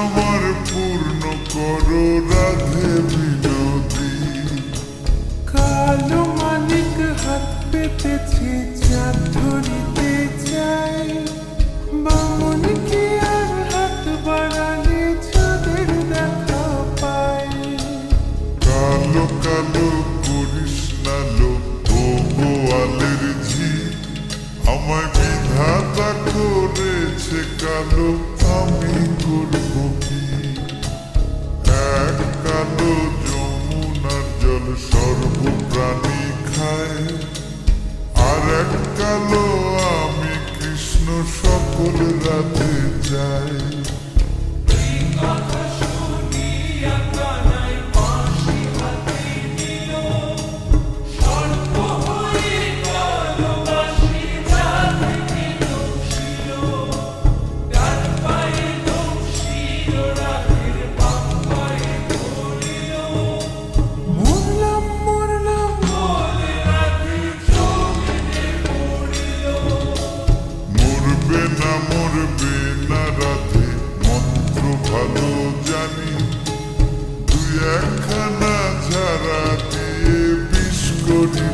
আমার পূর্ণ করো রাধে বিনোদী। কালো মালিক হাত পেতেছে চাঁদ ধরিতে চাই, বামন কি আর হাত বাড়ালে চাঁদের দেখা পায়। কালো কালো করিস না লো ও গোয়ালের ঝি, আমায় বিধাতা করেছে কালো, আমি করব কি? এক কালো যমুনার জল সর্বপ্রাণী খায়, আর এক কালো আমি কৃষ্ণ সকল রাতে যাই। মরবে না রাধে মন্ত্র ভালো জানি, দুই একখানা ঝাড়া দিয়ে বিষ করি